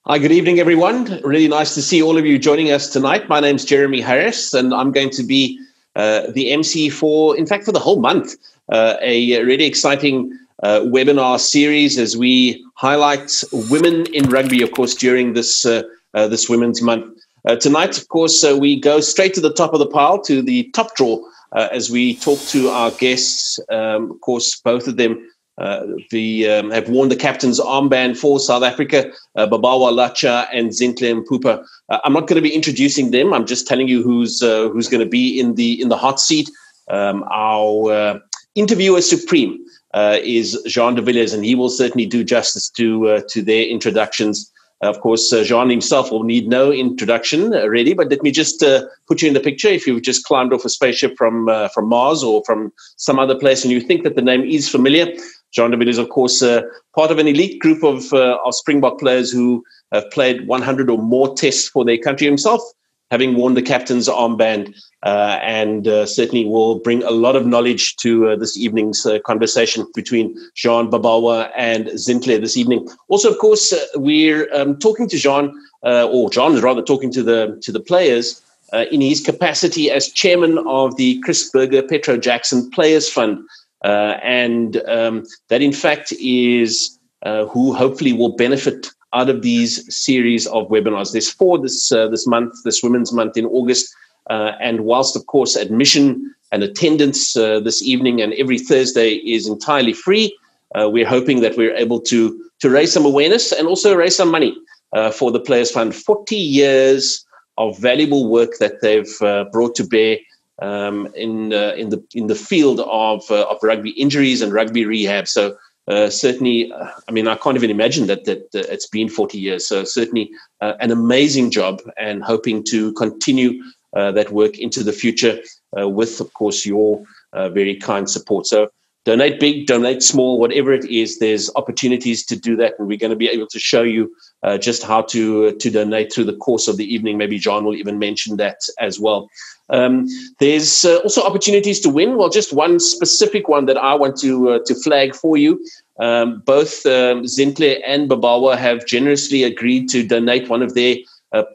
Hi, good evening, everyone. Really nice to see all of you joining us tonight. My name's Jeremy Harris, and I'm going to be the MC for the whole month, a really exciting webinar series as we highlight women in rugby, of course, during this Women's Month. Tonight, of course, we go straight to the top of the pile, to the top draw, as we talk to our guests. Of course, both of them have worn the captain's armband for South Africa, Babalwa Latsha and Zintle Mpupha. I'm not going to be introducing them. I'm just telling you who's going to be in the hot seat. Our interviewer supreme is Jean de Villiers, and he will certainly do justice to their introductions. Of course, Jean himself will need no introduction already, but let me just put you in the picture. If you've just climbed off a spaceship from Mars or from some other place and you think that the name is familiar, Jean de Villiers is, of course, part of an elite group of Springbok players who have played 100 or more tests for their country himself, having worn the captain's armband, and certainly will bring a lot of knowledge to this evening's conversation between Jean, Babalwa, and Zintle this evening. Also, of course, we're talking to Jean, or Jean is rather talking to the players in his capacity as chairman of the Chris Berger Petro Jackson Players Fund. And that, in fact, is who hopefully will benefit out of these series of webinars. There's 4 this month, this Women's Month in August. And whilst, of course, admission and attendance this evening and every Thursday is entirely free, we're hoping that we're able to raise some awareness and also raise some money for the Players Fund. 40 years of valuable work that they've brought to bear in the field of rugby injuries and rugby rehab. So certainly, I can't even imagine that it's been 40 years. So certainly an amazing job, and hoping to continue that work into the future with, of course, your very kind support. So donate big, donate small, whatever it is, there's opportunities to do that. And we're going to be able to show you just how to donate through the course of the evening. Maybe John will even mention that as well. There's also opportunities to win. Well, just one specific one that I want to flag for you. Both Zintle and Babalwa have generously agreed to donate one of their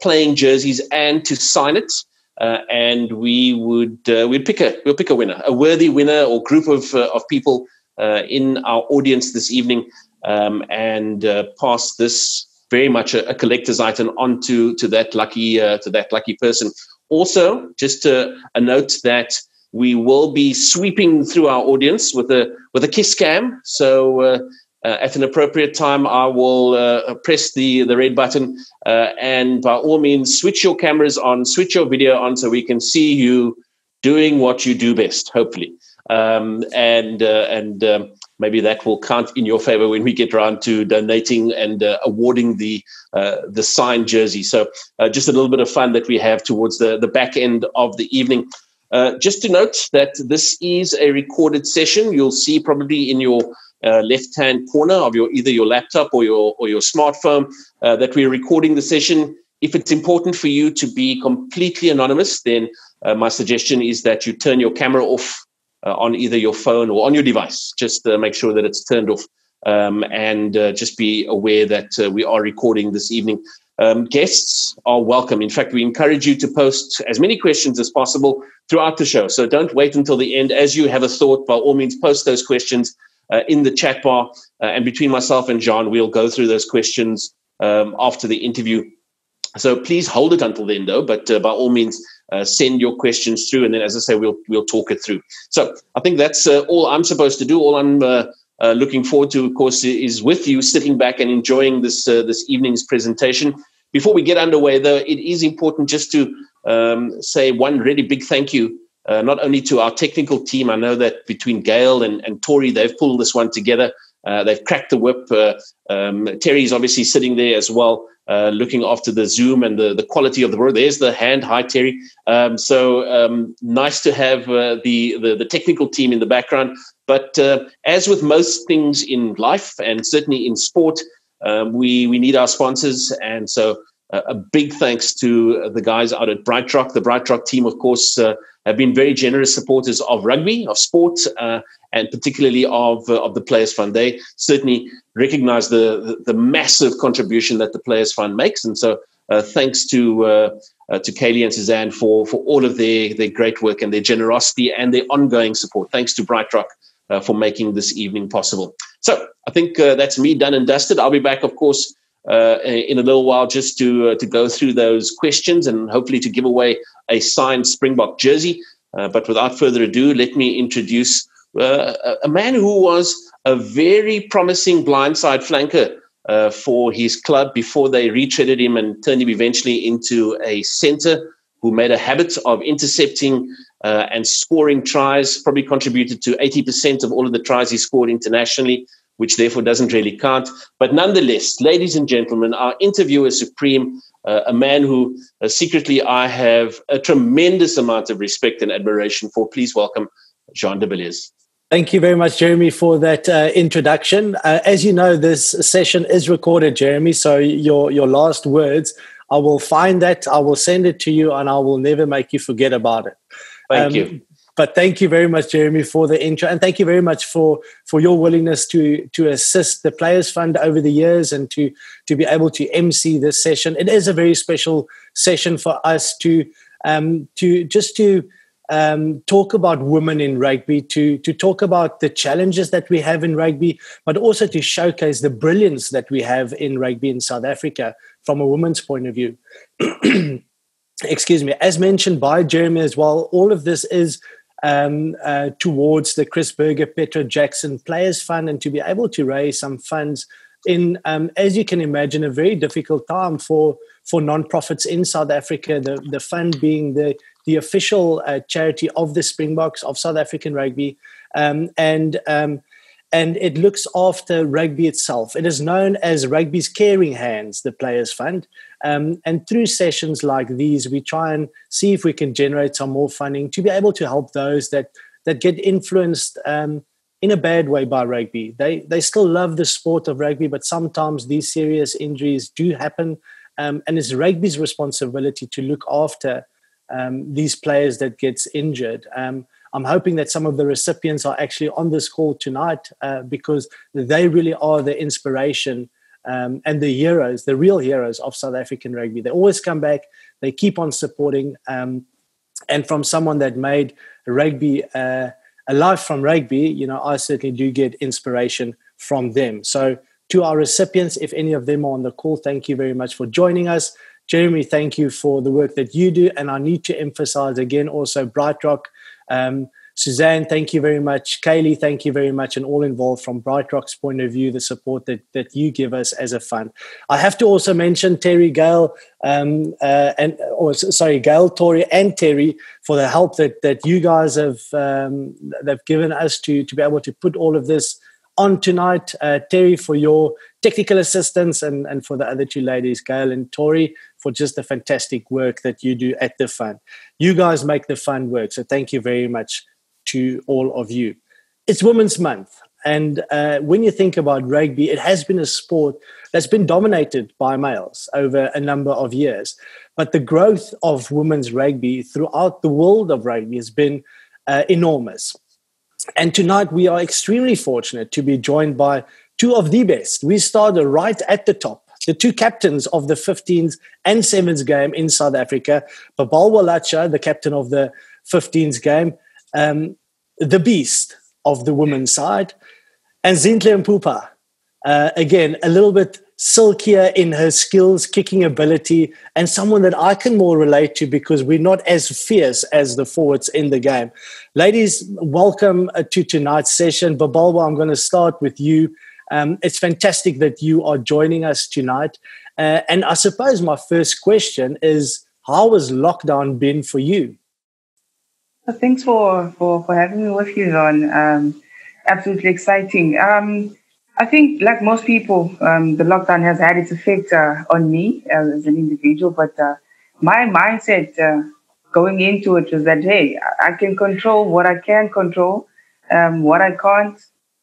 playing jerseys and to sign it. And we'll pick a winner, a worthy winner or group of people in our audience this evening, and pass this very much a collector's item on to that lucky person. Also, just a note that we will be sweeping through our audience with a kiss cam. So at an appropriate time, I will press the red button, and by all means, switch your cameras on, switch your video on, so we can see you doing what you do best, hopefully. And maybe that will count in your favor when we get around to donating and awarding the signed jersey. So just a little bit of fun that we have towards the back end of the evening. Just to note that this is a recorded session. You'll see probably in your left-hand corner of either your laptop or your smartphone that we're recording the session. If it's important for you to be completely anonymous, then my suggestion is that you turn your camera off on either your phone or on your device. Just make sure that it's turned off, and just be aware that we are recording this evening. Guests are welcome. In fact, we encourage you to post as many questions as possible throughout the show. So don't wait until the end. As you have a thought, by all means, post those questions in the chat bar. And between myself and John, we'll go through those questions after the interview. So please hold it until then, though. But by all means, send your questions through, and then, as I say, we'll talk it through. So I think that's all I'm supposed to do. All I'm looking forward to, of course, is with you sitting back and enjoying this evening's presentation. Before we get underway, though, it is important just to say one really big thank you, not only to our technical team. I know that between Gail and Tori, they've pulled this one together. They've cracked the whip. Terry's obviously sitting there as well, looking after the Zoom and the quality of the word. There's the hand. Hi, Terry. So nice to have the technical team in the background. But as with most things in life, and certainly in sport, we need our sponsors. And so a big thanks to the guys out at BrightRock. The BrightRock team, of course, have been very generous supporters of rugby, of sport, and particularly of the Players Fund. They certainly recognize the massive contribution that the Players Fund makes. And so thanks to Kaylee and Suzanne for all of their great work and their generosity and their ongoing support. Thanks to BrightRock for making this evening possible. So I think that's me done and dusted. I'll be back, of course, in a little while just to go through those questions and hopefully to give away a signed Springbok jersey. But without further ado, let me introduce a man who was a very promising blindside flanker for his club before they retreaded him and turned him eventually into a centre, who made a habit of intercepting and scoring tries, probably contributed to 80% of all of the tries he scored internationally, which therefore doesn't really count. But nonetheless, ladies and gentlemen, our interviewer supreme, a man who secretly I have a tremendous amount of respect and admiration for. Please welcome Jean de Villiers. Thank you very much, Jeremy, for that introduction. As you know, this session is recorded, Jeremy, so your last words, I will find that, I will send it to you, and I will never make you forget about it. Thank you. But thank you very much, Jeremy, for the intro, and thank you very much for your willingness to assist the Players Fund over the years and to be able to MC this session. It is a very special session for us to talk about women in rugby, to talk about the challenges that we have in rugby, but also to showcase the brilliance that we have in rugby in South Africa from a woman's point of view. Excuse me. As mentioned by Jeremy as well, all of this is towards the Chris Berger Petra Jackson Players Fund, and to be able to raise some funds in, as you can imagine, a very difficult time for non-profits in South Africa, the fund being the official charity of the Springboks of South African rugby, and it looks after rugby itself. It is known as Rugby's Caring Hands, the Players Fund. And through sessions like these, we try and see if we can generate some more funding to be able to help those that get influenced in a bad way by rugby. They still love the sport of rugby, but sometimes these serious injuries do happen. And it's rugby's responsibility to look after these players that gets injured. I'm hoping that some of the recipients are actually on this call tonight because they really are the inspiration and the heroes, the real heroes of South African rugby. They always come back, they keep on supporting. And from someone that made rugby a life from rugby, I certainly do get inspiration from them. So to our recipients, if any of them are on the call, thank you very much for joining us. Jeremy, thank you for the work that you do. And I need to emphasize again also BrightRock. Suzanne, thank you very much. Kaylee, thank you very much. And all involved from BrightRock's point of view, the support that you give us as a fund. I have to also mention Terry, Gail, Gail, Tori, and Terry for the help that you guys have they've given us to be able to put all of this on tonight. Terry, for your technical assistance, and for the other two ladies, Gail and Tori, for just the fantastic work that you do at the fund. You guys make the fund work, so thank you very much to all of you. It's Women's Month, and when you think about rugby, it has been a sport that's been dominated by males over a number of years. But the growth of women's rugby throughout the world of rugby has been enormous. And tonight we are extremely fortunate to be joined by two of the best. We started right at the top, the two captains of the 15s and 7s game in South Africa, Babalwa Latsha, the captain of the 15s game, the beast of the women's side, and Zintle Mpupha, again, a little bit silkier in her skills, kicking ability, and someone that I can more relate to because we're not as fierce as the forwards in the game. Ladies, welcome to tonight's session. Babalwa, I'm going to start with you. It's fantastic that you are joining us tonight. And I suppose my first question is, how has lockdown been for you? Thanks for having me with you, Ron. Absolutely exciting. I think, like most people, the lockdown has had its effect on me as an individual. But my mindset going into it was that, hey, I can control what I can control. What I can't,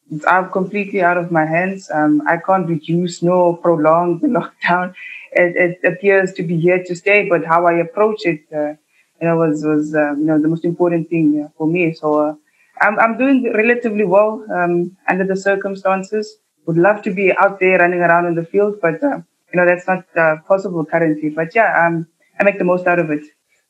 it's completely out of my hands. I can't reduce nor prolong the lockdown. It appears to be here to stay. But how I approach it, was the most important thing for me. So I'm doing relatively well under the circumstances. would love to be out there running around in the field, but that's not possible currently. But yeah, I make the most out of it.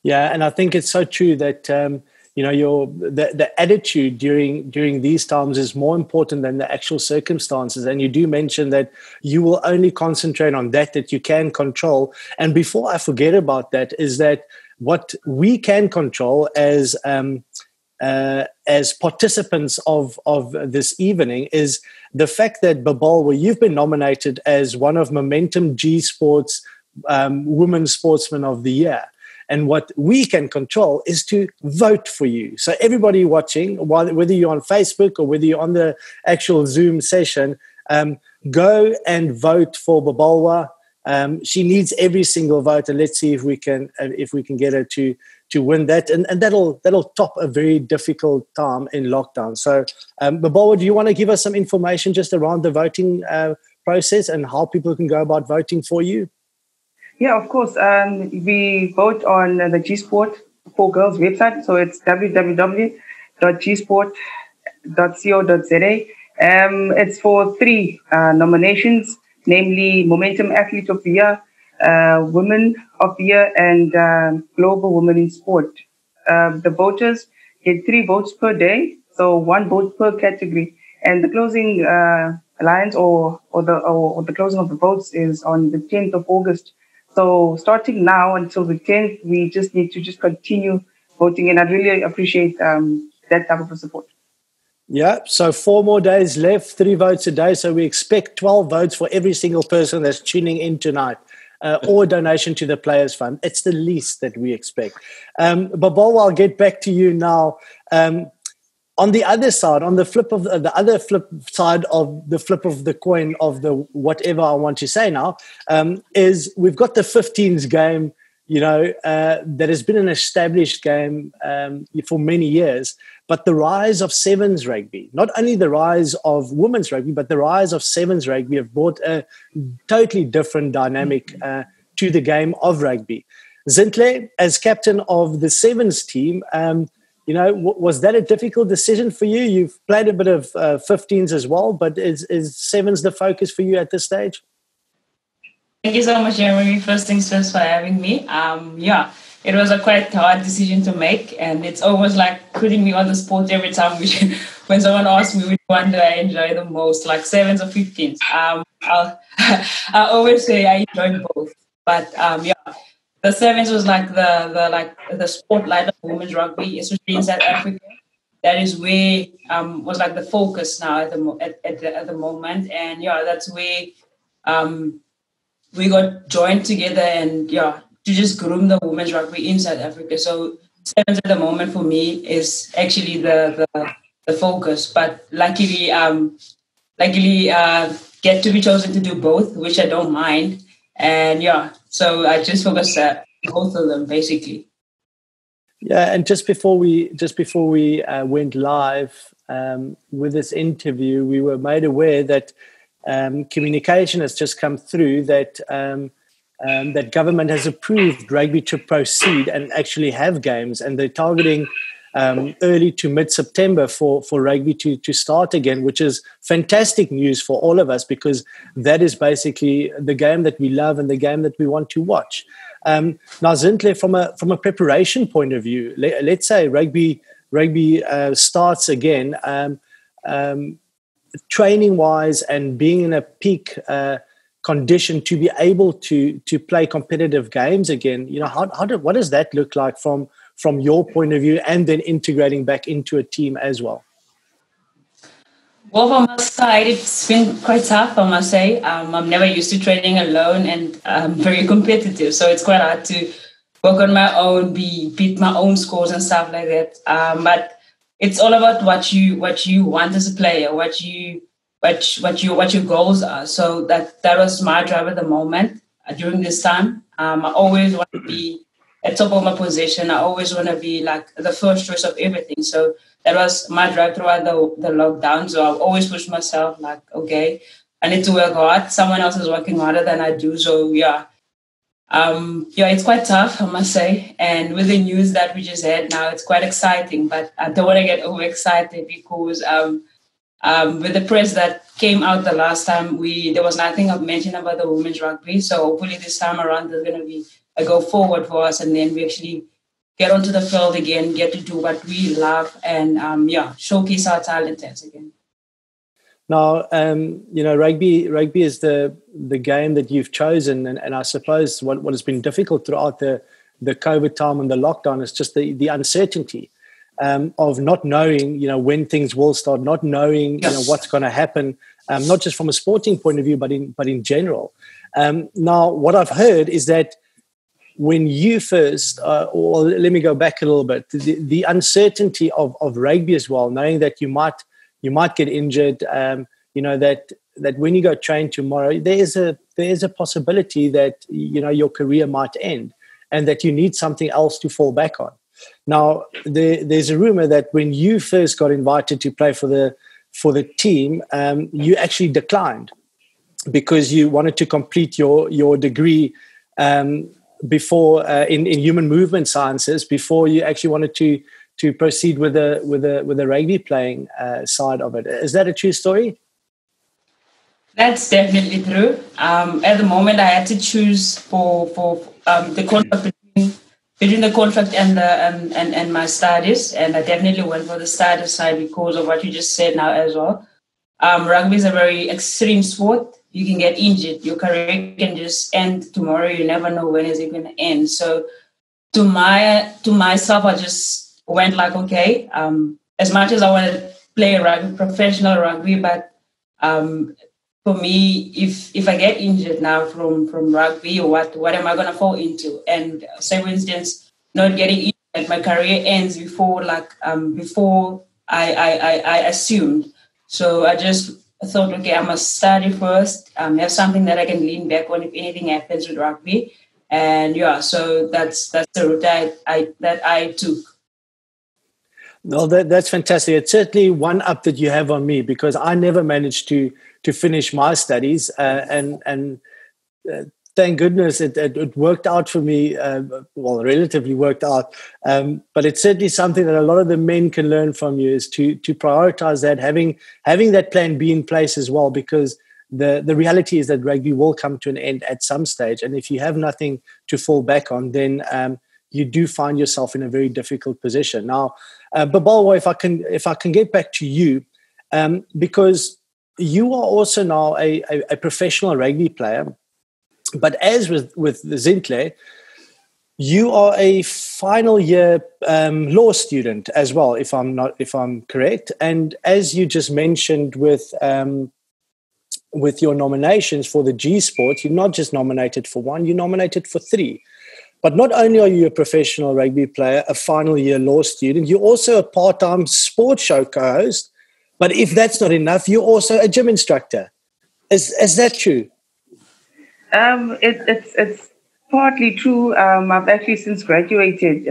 Yeah, and I think it's so true that the attitude during these times is more important than the actual circumstances. And you do mention that you will only concentrate on that you can control. And before I forget about that, is that what we can control as participants of this evening is the fact that Babalwa, you've been nominated as one of Momentum G Sports Women's Sportsman of the Year. And what we can control is to vote for you. So everybody watching, whether you're on Facebook or whether you're on the actual Zoom session, go and vote for Babalwa. She needs every single vote, and let's see if we can get her to win that. And that'll top a very difficult time in lockdown. So, Babalwa, do you want to give us some information just around the voting process and how people can go about voting for you? Yeah, of course. We vote on the G Sport for Girls website. So it's www.gsport.co.za. It's for 3 nominations, namely Momentum Athlete of the Year, Women of the Year, and Global Women in Sport. The voters get 3 votes per day, so 1 vote per category. And the closing lines or the closing of the votes is on the 10th of August. So starting now until the 10th, we just need to continue voting. And I really appreciate that type of support. Yeah, so 4 more days left, 3 votes a day. So we expect 12 votes for every single person that's tuning in tonight, or a donation to the Players Fund. It's the least that we expect. Babalwa, I'll get back to you now. On the other side, on the flip of the other flip side of the flip of the coin of the whatever I want to say now, is we've got the 15s game, that has been an established game for many years, but the rise of sevens rugby, not only the rise of women's rugby, but the rise of sevens rugby have brought a totally different dynamic to the game of rugby. Zintle, as captain of the sevens team, was that a difficult decision for you? You've played a bit of 15s as well, but is sevens the focus for you at this stage? Thank you so much, Jeremy. First things first for having me. It was a quite hard decision to make, and it's almost like putting me on the spot every time when someone asks me which one do I enjoy the most, like sevens or 15s. I always say I enjoy both, but the sevens was like the spotlight of women's rugby, especially in South Africa. That is where was like the focus now at the moment, and that's where we got joined together and to just groom the women's rugby in South Africa. So sevens at the moment for me is actually the focus, but luckily get to be chosen to do both, which I don't mind. And so I just focused on both of them basically. Yeah, and just before we went live with this interview, we were made aware that communication has just come through that that government has approved rugby to proceed and actually have games, and they're targeting early to mid-September for rugby to start again, which is fantastic news for all of us, because that is basically the game that we love and the game that we want to watch. Now, Zintle, from a preparation point of view, let's say rugby starts again, training-wise and being in a peak condition to be able to play competitive games again. What does that look like from your point of view, and then integrating back into a team as well? Well, from my side, it's been quite tough, I must say. I'm never used to training alone, and I'm very competitive. So it's quite hard to work on my own, beat my own scores and stuff like that. But it's all about what you want as a player, what your goals are. So that was my drive at the moment during this time. I always want to be at top of my position. I always want to be like the first choice of everything. So that was my drive throughout the lockdown. So I always pushed myself like, okay, I need to work hard. Someone else is working harder than I do. So it's quite tough, I must say. And with the news that we just had now, it's quite exciting. But I don't want to get overexcited because with the press that came out the last time, there was nothing of mention about the women's rugby. So hopefully this time around there's going to be a go forward for us, and then we actually get onto the field again, get to do what we love, and showcase our talent again. Now, rugby is the game that you've chosen, and I suppose what has been difficult throughout the COVID time and the lockdown is just the uncertainty of not knowing, when things will start, not knowing, what's going to happen, not just from a sporting point of view, but in general. Now, what I've heard is that when you first, or let me go back a little bit, the uncertainty of rugby as well, knowing that you might get injured, that when you go train tomorrow, there is a possibility that, your career might end and that you need something else to fall back on. Now, there's a rumor that when you first got invited to play for the team, you actually declined because you wanted to complete your degree before in human movement sciences before you actually wanted to proceed with the rugby playing side of it. Is that a true story? That's definitely true. At the moment, I had to choose for the contract between the contract and my studies, and I definitely went for the studies side because of what you just said now as well. Rugby is a very extreme sport. You can get injured. Your career can just end tomorrow. You never know when is it going to end. So to myself, I just went like, okay, as much as I want to play professional rugby, but for me, if I get injured now from rugby, what am I going to fall into? And say, for instance, not getting injured, my career ends before I assumed. So I just thought, okay, I must study first, have something that I can lean back on if anything happens with rugby. And so that's the route that I took. No, that's fantastic. It's certainly one up that you have on me because I never managed to finish my studies, and thank goodness it worked out for me. Relatively worked out. But it's certainly something that a lot of the men can learn from you is to prioritize that, having that plan B in place as well, because the reality is that rugby will come to an end at some stage, and if you have nothing to fall back on, then you do find yourself in a very difficult position. Now, Babalwa, if I can get back to you, because you are also now a professional rugby player, but as with Zintle, you are a final year law student as well, if I'm correct. And as you just mentioned with your nominations for the G Sport, you're not just nominated for one, you're nominated for three. But not only are you a professional rugby player, a final year law student, you're also a part-time sports show co-host. But if that's not enough, you're also a gym instructor. Is that true? It's partly true. I've actually since graduated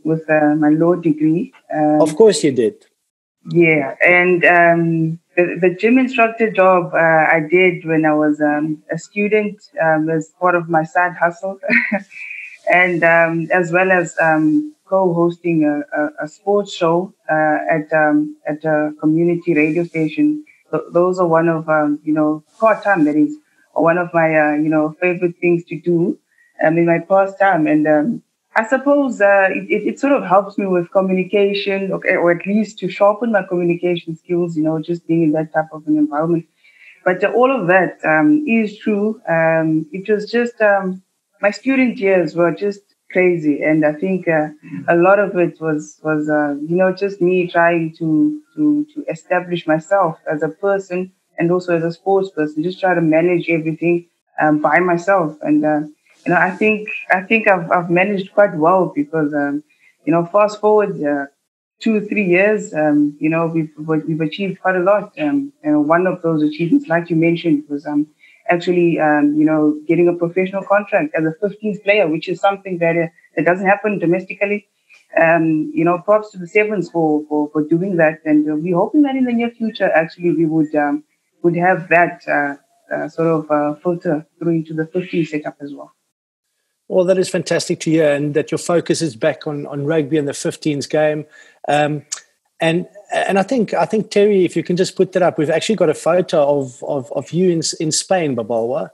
with my law degree. Of course you did. Yeah, and the gym instructor job I did when I was a student as part of my side hustle. And as well as co-hosting a sports show at a community radio station. Those are one of part-time, that is, one of my favorite things to do in my pastime. And I suppose it sort of helps me with communication, or at least to sharpen my communication skills. Just being in that type of an environment. But all of that is true. It was just my student years were just crazy, and I think a lot of it was just me trying to establish myself as a person and also as a sports person. Just try to manage everything by myself, and I think I've managed quite well because fast forward 2 or 3 years, we've achieved quite a lot. And one of those achievements, like you mentioned, was actually, getting a professional contract as a 15th player, which is something that doesn't happen domestically. Props to the Sevens for doing that, and we're hoping that in the near future, actually, we would have that sort of filter through into the 15 setup as well. Well, that is fantastic to hear, and that your focus is back on rugby and the 15s game. And And I think Terry, if you can just put that up, we've actually got a photo of you in Spain, Babalwa.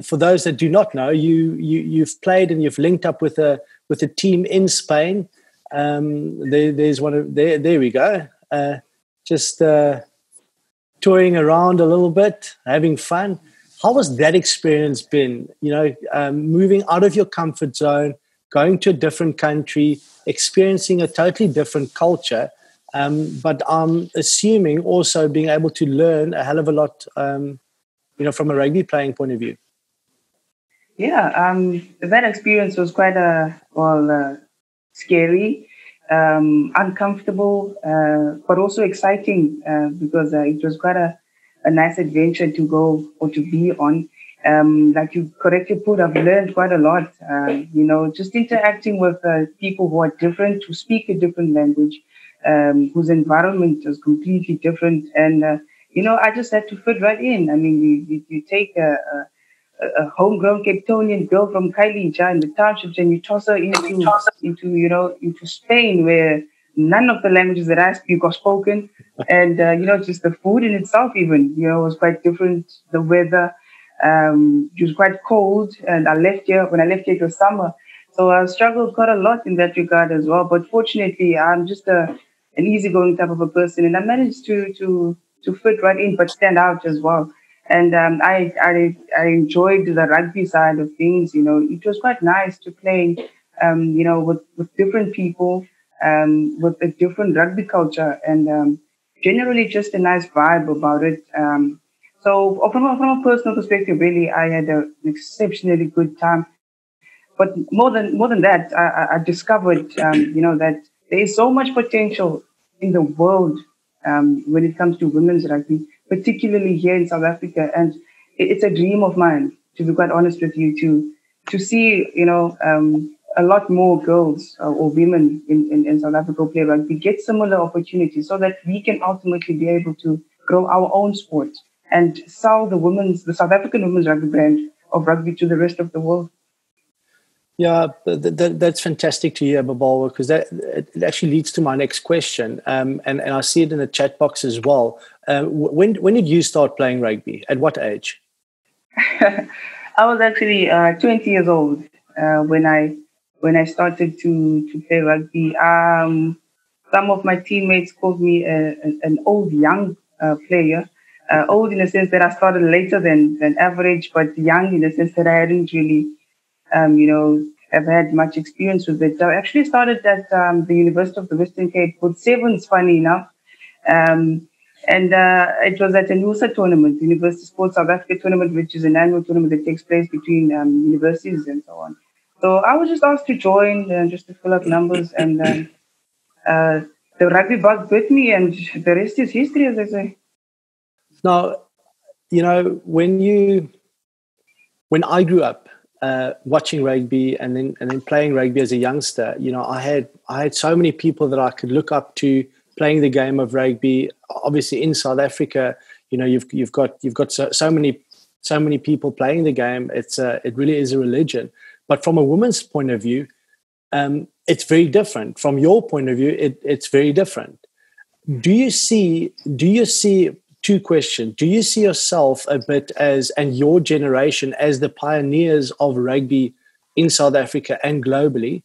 For those that do not know, you've played and you've linked up with a team in Spain. There's one of there we go. Just touring around a little bit, having fun. How has that experience been? Moving out of your comfort zone, going to a different country, experiencing a totally different culture. But I'm assuming also being able to learn a hell of a lot, from a rugby playing point of view. Yeah, that experience was quite scary, uncomfortable, but also exciting because it was quite a nice adventure to go or to be on. Like you correctly put, I've learned quite a lot, just interacting with people who are different, who speak a different language, whose environment is completely different. And, I just had to fit right in. I mean, you take a homegrown Cape Townian girl from Kailija in the townships and you toss her into Spain, where none of the languages that I speak are spoken. And, just the food in itself even, was quite different. The weather, it was quite cold. And when I left here, it was summer. So I struggled quite a lot in that regard as well. But fortunately, I'm just an easygoing type of a person. And I managed to fit right in, but stand out as well. And I enjoyed the rugby side of things. It was quite nice to play, with different people, with a different rugby culture, and generally just a nice vibe about it. So from a personal perspective, really, I had an exceptionally good time. But more than that, I discovered, that there is so much potential in the world when it comes to women's rugby, particularly here in South Africa. And it's a dream of mine, to be quite honest with you, to see, a lot more girls or women in South Africa play rugby, get similar opportunities so that we can ultimately be able to grow our own sport and sell the South African women's rugby brand of rugby to the rest of the world. Yeah, that's fantastic to hear, Babalwa, because it actually leads to my next question, and I see it in the chat box as well. When did you start playing rugby? At what age? I was actually 20 years old when I started to play rugby. Some of my teammates called me an old young player. Old in the sense that I started later than average, but young in the sense that I hadn't really have had much experience with it. So I actually started at the University of the Western Cape with sevens, funny enough. And it was at a NUSA tournament, University Sports South Africa tournament, which is an annual tournament that takes place between universities and so on. So I was just asked to join just to fill up numbers. And the rugby bug bit me, and the rest is history, as I say. Now, when I grew up watching rugby and then playing rugby as a youngster, I had so many people that I could look up to playing the game of rugby. Obviously, in South Africa, you've got so many people playing the game. It really is a religion. But from a woman's point of view, it's very different. From your point of view, it's very different. Do you see? Two questions. Do you see yourself a bit and your generation as the pioneers of rugby in South Africa and globally?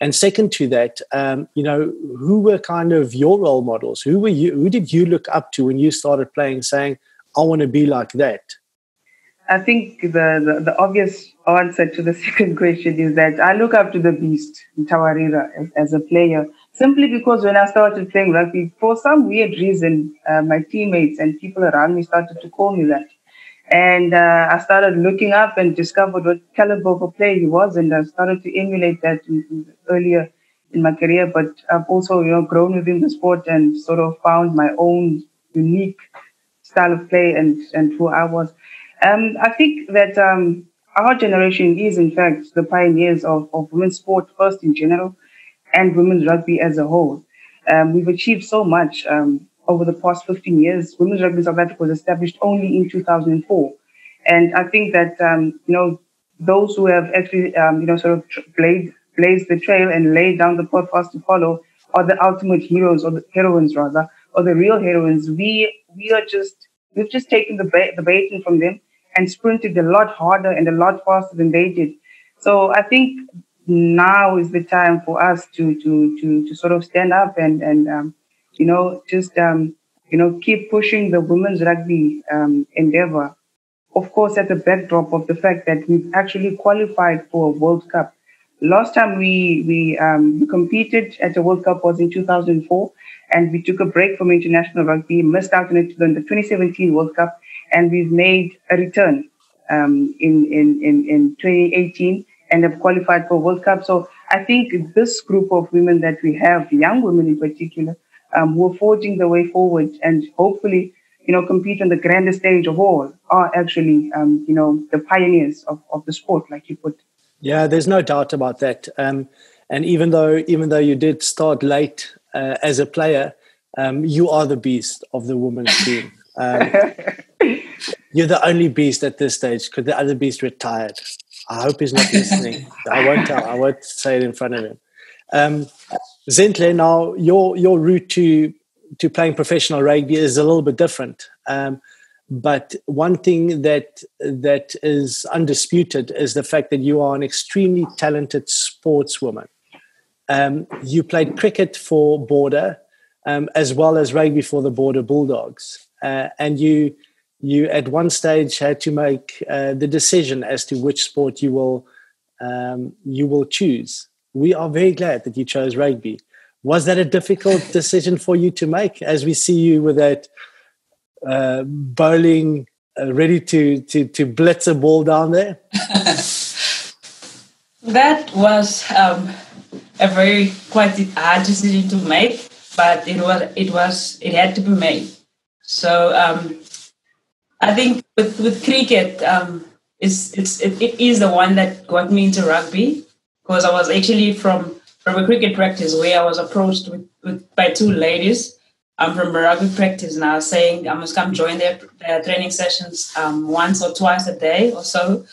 And second to that, who were kind of your role models? Who did you look up to when you started playing, saying, I want to be like that? I think the obvious answer to the second question is that I look up to the beast, Tawarira, as a player, simply because when I started playing rugby, for some weird reason, my teammates and people around me started to call me that. And I started looking up and discovered what caliber of a player he was, and I started to emulate that earlier in my career. But I've also, grown within the sport and sort of found my own unique style of play and who I was. I think that our generation is, in fact, the pioneers of women's sport first in general and women's rugby as a whole. We've achieved so much over the past 15 years. Women's rugby in South Africa was established only in 2004. And I think that, those who have actually, sort of blazed the trail and laid down the path for us to follow are the ultimate heroes, or the heroines rather, or the real heroines. We've just taken the baton from them and sprinted a lot harder and a lot faster than they did. So I think now is the time for us to sort of stand up and keep pushing the women's rugby endeavor. Of course, at the backdrop of the fact that we've actually qualified for a World Cup. Last time we competed at a World Cup was in 2004, and we took a break from international rugby, missed out on it in the 2017 World Cup, and we've made a return in 2018 and have qualified for World Cup. So I think this group of women that we have, young women in particular, who are forging the way forward and hopefully, compete on the grandest stage of all, are actually, the pioneers of the sport, like you put. Yeah, there's no doubt about that. And even though you did start late as a player, you are the beast of the women's team. You're the only beast at this stage because the other beast retired. I hope he's not listening. I won't say it in front of him. Zintle, now your route to playing professional rugby is a little bit different. But one thing that is undisputed is the fact that you are an extremely talented sportswoman. You played cricket for Border, as well as rugby for the Border Bulldogs, and you at one stage had to make the decision as to which sport you will choose. We are very glad that you chose rugby. Was that a difficult decision for you to make, as we see you with that bowling ready to blitz a ball down there? That was a very quite hard decision to make, but it had to be made. So I think with cricket, it is the one that got me into rugby, because I was actually from a cricket practice where I was approached by two ladies from a rugby practice now, saying I must come join their training sessions once or twice a day or so.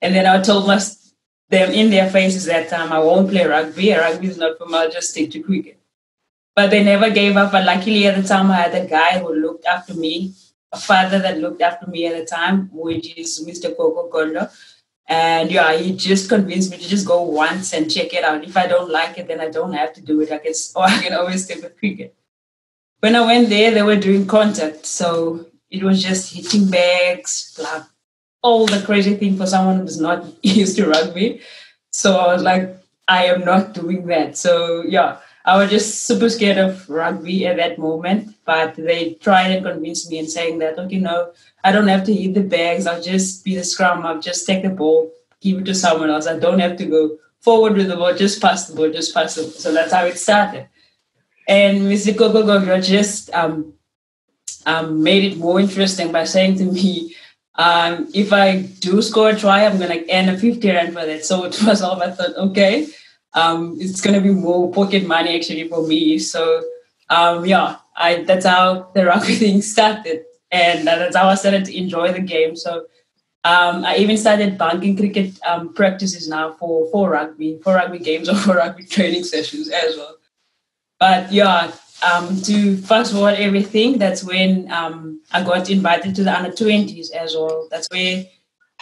And then I told them in their faces that I won't play rugby. Rugby is not for me, I'll just stick to cricket. But they never gave up. But luckily at the time I had a guy who looked after me, a father that looked after me at the time, which is Mr. Coco Kondo. And yeah, he just convinced me to just go once and check it out. If I don't like it, then I don't have to do it. I can always stick with cricket. When I went there, they were doing contact. So it was just hitting bags, like all the crazy thing for someone who's not used to rugby. So I was like, I am not doing that. So yeah, I was just super scared of rugby at that moment. But they tried and convinced me in saying that, okay, no, I don't have to hit the bags. I'll just be the scrum. I'll just take the ball, give it to someone else. I don't have to go forward with the ball, just pass the ball, just pass the ball. So that's how it started. And Mr. Coco Gogo just made it more interesting by saying to me, if I do score a try, I'm going to earn a 50 rand for that. So it was all, I thought, okay, it's going to be more pocket money actually for me. So that's how the rugby thing started. And that's how I started to enjoy the game. So I even started banking cricket practices now for rugby games or for rugby training sessions as well. But yeah, to fast forward everything, that's when I got invited to the under-20s as well. That's where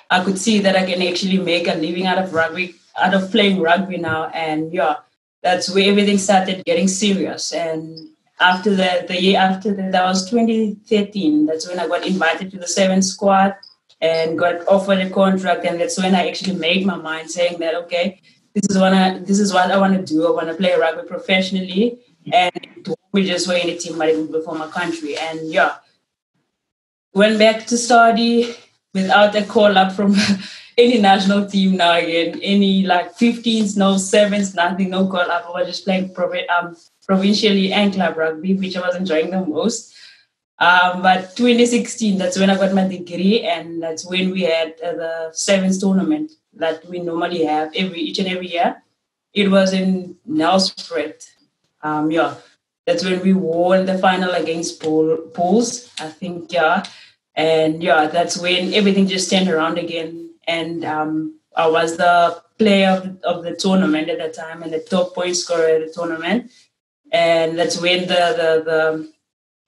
I could see that I can actually make a living out of playing rugby now. And yeah, that's where everything started getting serious. And after that, the year after that was 2013. That's when I got invited to the 7th squad and got offered a contract. And that's when I actually made my mind, saying that, okay, this is what I want to do. I want to play rugby professionally. And it won't be just for any team, but it will be for my country. And yeah, went back to study without a call up from any national team now again. Any like 15s, no 7s, nothing, no call up. I was just playing provincially and club rugby, which I was enjoying the most. But 2016, that's when I got my degree, and that's when we had the 7s tournament that we normally have each and every year. It was in Nelspruit. That's when we won the final against Pools, I think, yeah. And yeah, that's when everything just turned around again. And I was the player of the tournament at that time and the top point scorer at the tournament. And that's when the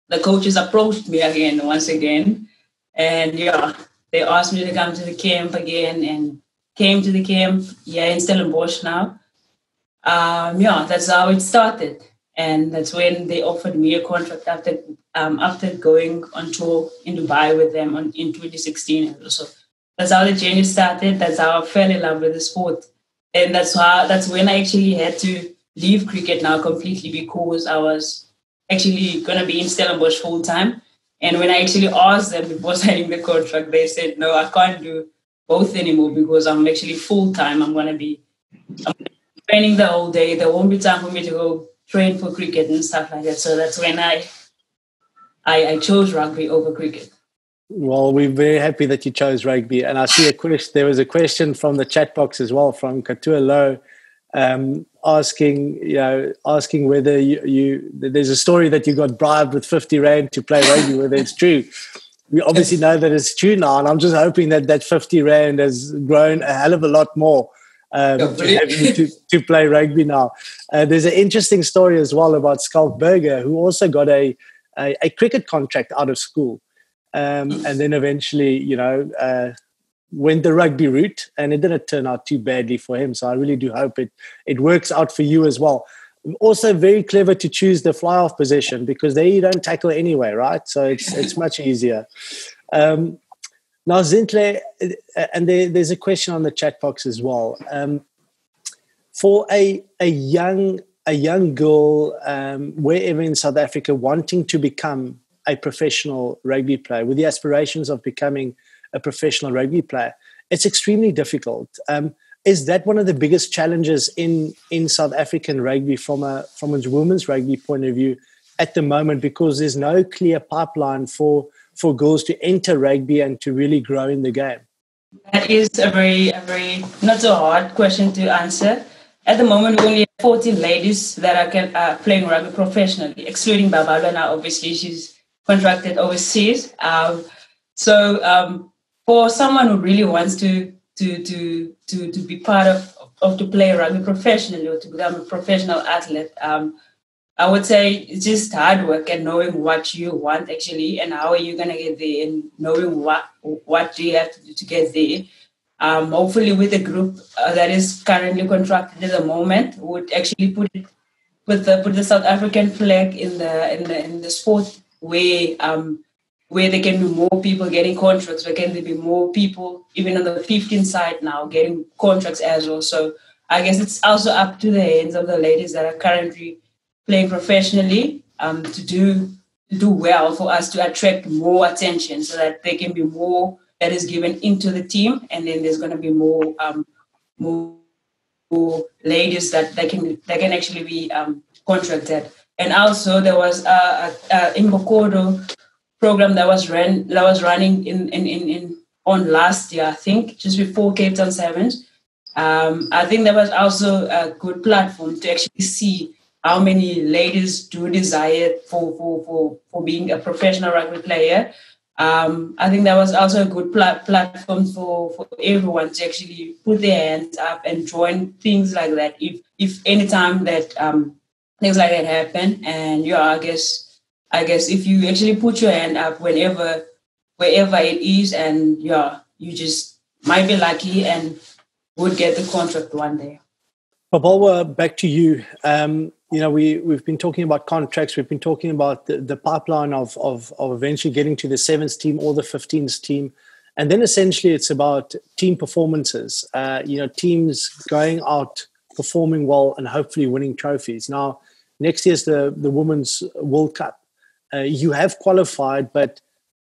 the coaches approached me again, once again. And yeah, they asked me to come to the camp again, and came to the camp, in Stellenbosch now. Yeah, that's how it started. And that's when they offered me a contract after going on tour in Dubai with them in 2016. So that's how the journey started. That's how I fell in love with the sport. And that's when I actually had to leave cricket now completely, because I was actually going to be in Stellenbosch full time. And when I actually asked them before signing the contract, they said, no, I can't do both anymore, because I'm actually full time. I'm training the whole day. There won't be time for me to go train for cricket and stuff like that. So that's when I chose rugby over cricket. Well, we're very happy that you chose rugby. And I see there was a question from the chat box as well, from Katua Low, asking whether there's a story that you got bribed with 50 Rand to play rugby, whether it's true. We obviously know that it's true now, and I'm just hoping that 50 Rand has grown a hell of a lot more to play rugby now. There's an interesting story as well about Skalk Berger, who also got a cricket contract out of school, and then eventually, went the rugby route, and it didn't turn out too badly for him. So I really do hope it works out for you as well. Also very clever to choose the fly-off position, because there you don't tackle anyway, right? So it's much easier. Now, Zintle, and there's a question on the chat box as well. For a young girl, wherever in South Africa, wanting to become a professional rugby player, with the aspirations of becoming a professional rugby player, it's extremely difficult. Is that one of the biggest challenges in South African rugby from a women's rugby point of view at the moment, because there's no clear pipeline for girls to enter rugby and to really grow in the game? That is a very not so hard question to answer. At the moment, we only have 14 ladies that are playing rugby professionally, excluding Babalwa. Now, obviously, she's contracted overseas. So for someone who really wants to be part of to play rugby professionally, or to become a professional athlete, I would say it's just hard work and knowing what you want actually, and how are you going to get there, and knowing what do you have to do to get there. Hopefully, with the group that is currently contracted at the moment, would actually put the South African flag in the sport, where there can be more people getting contracts, where can there be more people, even on the 15 side now, getting contracts as well. So I guess it's also up to the hands of the ladies that are currently playing professionally to do well, for us to attract more attention, so that there can be more that is given into the team, and then there's going to be more ladies that can actually be contracted. And also there was a Imbokodo program that was running on last year, I think, just before Cape Town Sevens. I think that was also a good platform to actually see how many ladies do desire for being a professional rugby player. I think that was also a good platform for everyone to actually put their hands up and join things like that. If any time that things like that happen, and I guess if you actually put your hand up wherever it is, and you just might be lucky and would get the contract one day. Babalwa, back to you. We've been talking about contracts. We've been talking about the pipeline of eventually getting to the 7th team or the 15th team. And then essentially it's about team performances, teams going out, performing well, and hopefully winning trophies. Now, next year's the Women's World Cup. You have qualified, but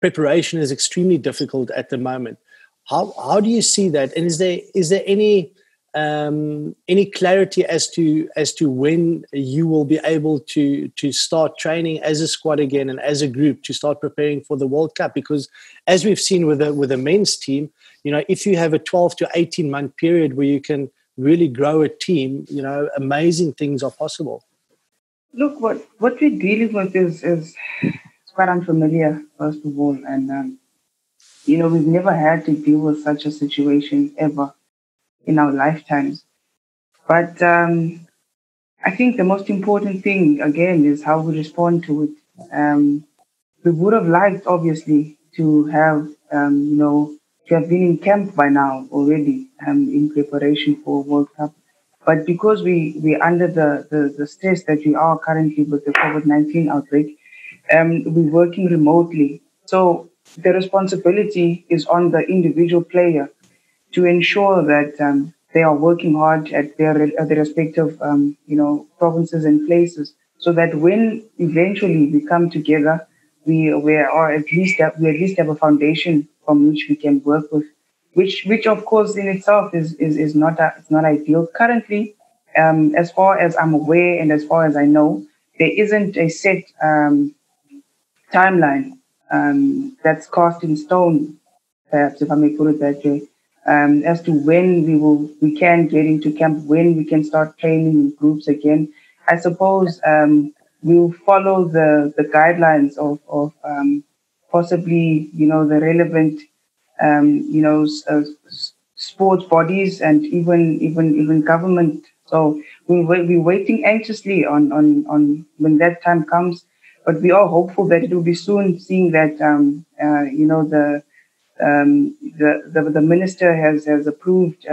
preparation is extremely difficult at the moment. How do you see that? And is there any clarity as to when you will be able to start training as a squad again and as a group to start preparing for the World Cup? Because as we've seen with the men's team, if you have a 12 to 18 month period where you can really grow a team, amazing things are possible. Look, what we're dealing with is quite unfamiliar, first of all, and we've never had to deal with such a situation ever in our lifetimes. But I think the most important thing, again, is how we respond to it. we would have liked, obviously, to have, to have been in camp by now already in preparation for World Cup. But because we're under the stress that we are currently with the COVID-19 outbreak, we're working remotely. So the responsibility is on the individual player to ensure that they are working hard at their respective, provinces and places, so that when eventually we come together, we at least have a foundation from which we can work with, which of course in itself is not it's not ideal currently. As far as I'm aware and as far as I know, there isn't a set timeline that's cast in stone, perhaps if I may put it that way, as to when we can get into camp, when we can start training in groups again. I suppose we'll follow the guidelines of possibly the relevant sports bodies and even government. So we're waiting anxiously on when that time comes, but we are hopeful that it will be soon, seeing that the minister has approved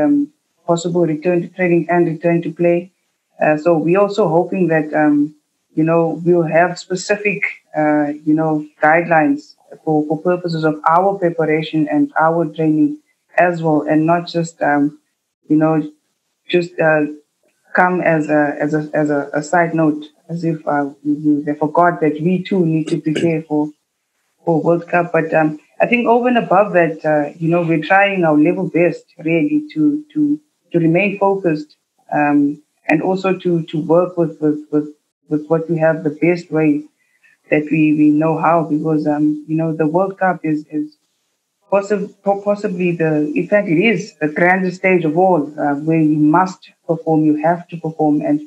possible return to training and return to play. So we're also hoping that we'll have specific guidelines for purposes of our preparation and our training as well, and not just just come as a side note, as if they forgot that we too need to prepare for World Cup. But I think over and above that, we're trying our level best really to remain focused, and also to work with what we have the best way that we know how, because the World Cup is possibly in fact it is the grandest stage of all, where you must perform, you have to perform, and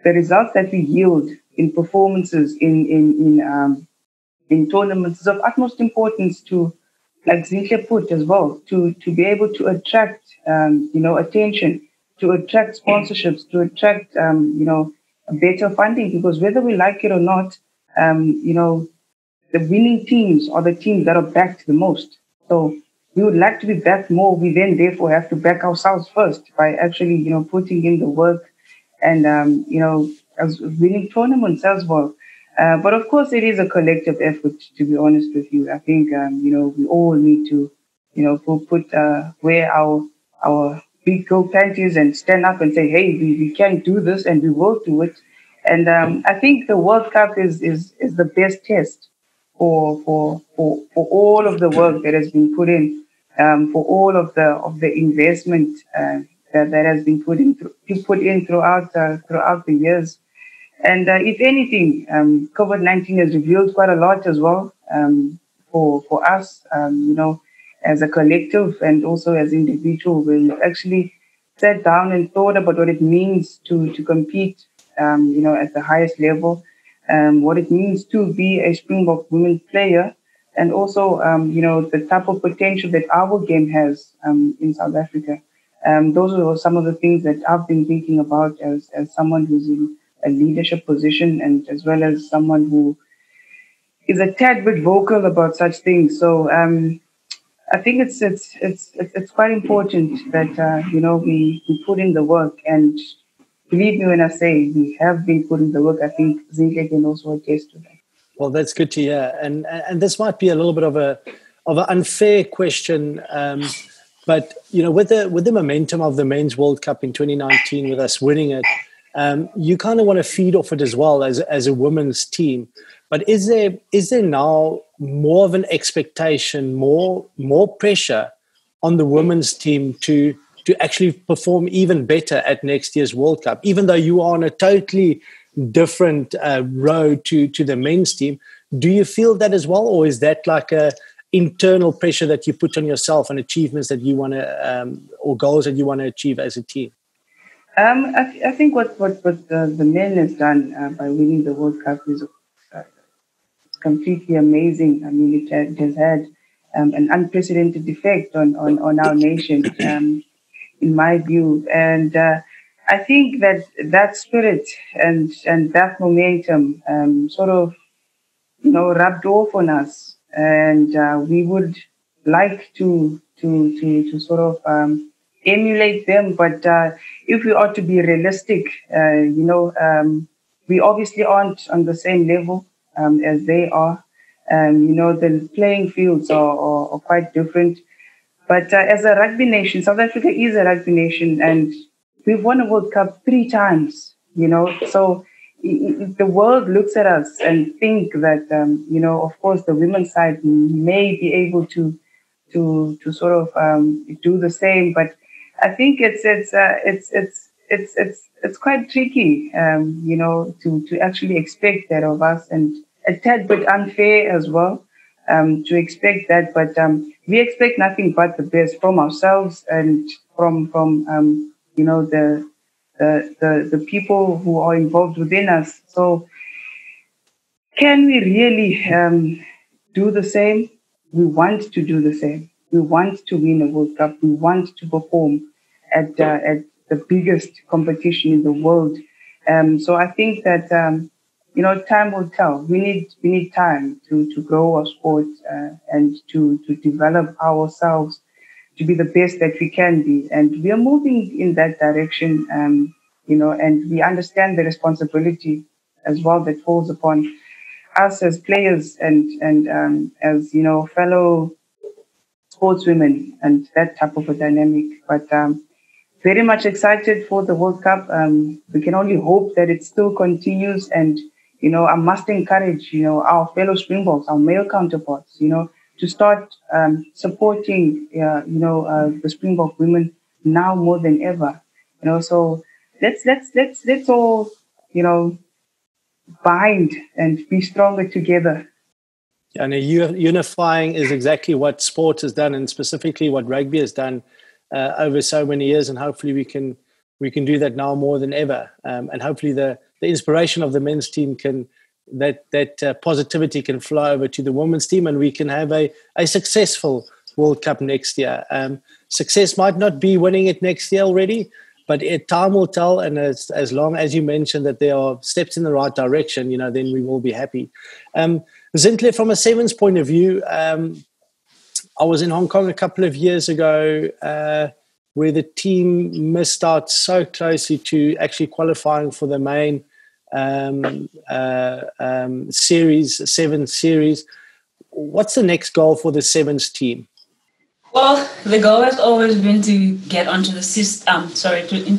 the results that we yield in performances in tournaments is of utmost importance to, like Zintle put as well, to be able to attract attention, to attract sponsorships, to attract better funding, because whether we like it or not, the winning teams are the teams that are backed the most. So we would like to be backed more. We then therefore have to back ourselves first by actually putting in the work and as winning tournaments as well. But of course, it is a collective effort. To be honest with you, I think we all need to put where our big go panties and stand up and say, hey, we can do this and we will do it. And I think the World Cup is the best test for all of the work that has been put in, for all of the investment that has been put in throughout the years. And if anything, COVID-19 has revealed quite a lot as well, for us, as a collective and also as individuals. We've actually sat down and thought about what it means to compete, at the highest level, what it means to be a Springbok women player, and also, the type of potential that our game has in South Africa. Those are some of the things that I've been thinking about as someone who's in a leadership position, and as well as someone who is a tad bit vocal about such things. So I think it's quite important that we put in the work, and believe me when I say we have been putting the work. I think Zintle can also attest to that. Well, that's good to hear, and this might be a little bit of an unfair question, but with the momentum of the Men's World Cup in 2019, with us winning it, you kind of want to feed off it as well as a women's team. But is there now more of an expectation, more pressure on the women's team to actually perform even better at next year's World Cup, even though you are on a totally different road to the men's team? Do you feel that as well, or is that like a internal pressure that you put on yourself and achievements that you want to or goals that you want to achieve as a team? I think what the men has done by winning the World Cup is completely amazing. I mean, it has had an unprecedented effect on our nation, in my view. And I think that spirit and that momentum sort of rubbed off on us, and we would like to sort of emulate them. But if we are to be realistic, we obviously aren't on the same level as they are. The playing fields are quite different. But as a rugby nation, South Africa is a rugby nation, and we've won a World Cup 3 times. So the world looks at us and think that of course the women's side may be able to sort of do the same, but I think it's quite tricky, to actually expect that of us, and a tad bit unfair as well, to expect that. But we expect nothing but the best from ourselves and from the people who are involved within us. So can we really do the same? We want to do the same. We want to win a World Cup. We want to perform at the biggest competition in the world. So I think that time will tell. We need time to grow our sport and to develop ourselves to be the best that we can be. And we are moving in that direction, and we understand the responsibility as well that falls upon us as players and as, fellow sportswomen and that type of a dynamic. But very much excited for the World Cup. We can only hope that it still continues. And, I must encourage, our fellow Springboks, our male counterparts, to start supporting, the Springbok women now more than ever. So let's all, bind and be stronger together. And unifying is exactly what sport has done, and specifically what rugby has done over so many years. And hopefully we can do that now more than ever. And hopefully the inspiration of the men's team that positivity can fly over to the women's team, and we can have a successful World Cup next year. Success might not be winning it next year already, but time will tell. And as long as you mentioned that there are steps in the right direction, then we will be happy. Zintle, from a sevens point of view, I was in Hong Kong a couple of years ago where the team missed out so closely to actually qualifying for the main sevens series. What's the next goal for the sevens team? Well, the goal has always been to get onto the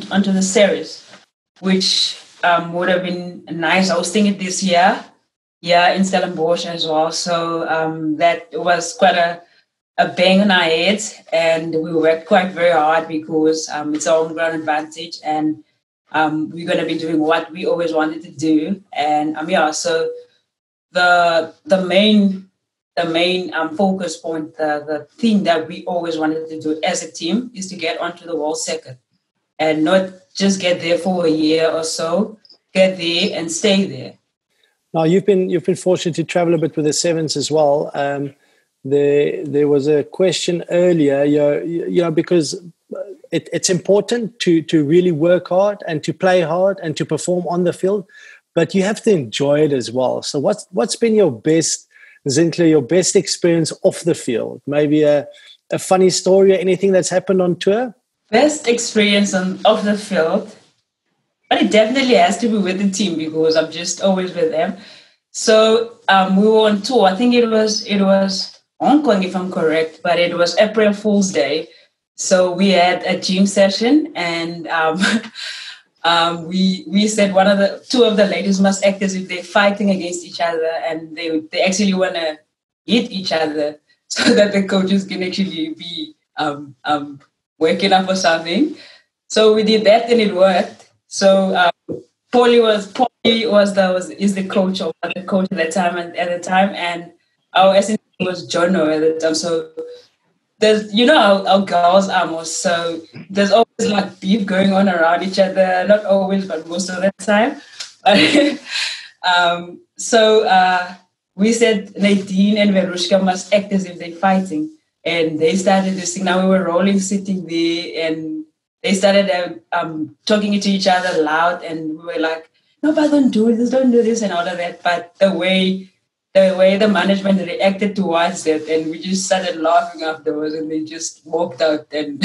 onto the series, which would have been nice. I was thinking this year, in Stellenbosch as well. So that was quite a bang on our heads, and we worked quite very hard because it's our home ground advantage, and we're going to be doing what we always wanted to do. And so the main focus point, the thing that we always wanted to do as a team is to get onto the world circuit, and not just get there for a year or so, get there and stay there. Now, you've been fortunate to travel a bit with the sevens as well. There was a question earlier, because it's important to really work hard and to play hard and to perform on the field, but you have to enjoy it as well. So what's been your best, Zintle, your best experience off the field? Maybe a funny story or anything that's happened on tour? Best experience off the field? But it definitely has to be with the team because I'm just always with them. So we were on tour. I think it was Hong Kong, if I'm correct, but it was April Fool's Day. So we had a gym session, and we said two of the ladies must act as if they're fighting against each other, and they actually want to hit each other so that the coaches can actually be working up or something. So we did that, and it worked. So Polly is the coach, or the coach at the time, and our assistant was Jono at the time. So there's, our girls are most, so there's always like beef going on around each other. Not always, but most of the time. So we said Nadine and Verushka must act as if they're fighting, and they started this thing. Now we were rolling, sitting there, and they started talking to each other loud, and we were like, no, but don't do this, and all of that. But the way the way the management reacted towards it, and we just started laughing afterwards, and they just walked out, and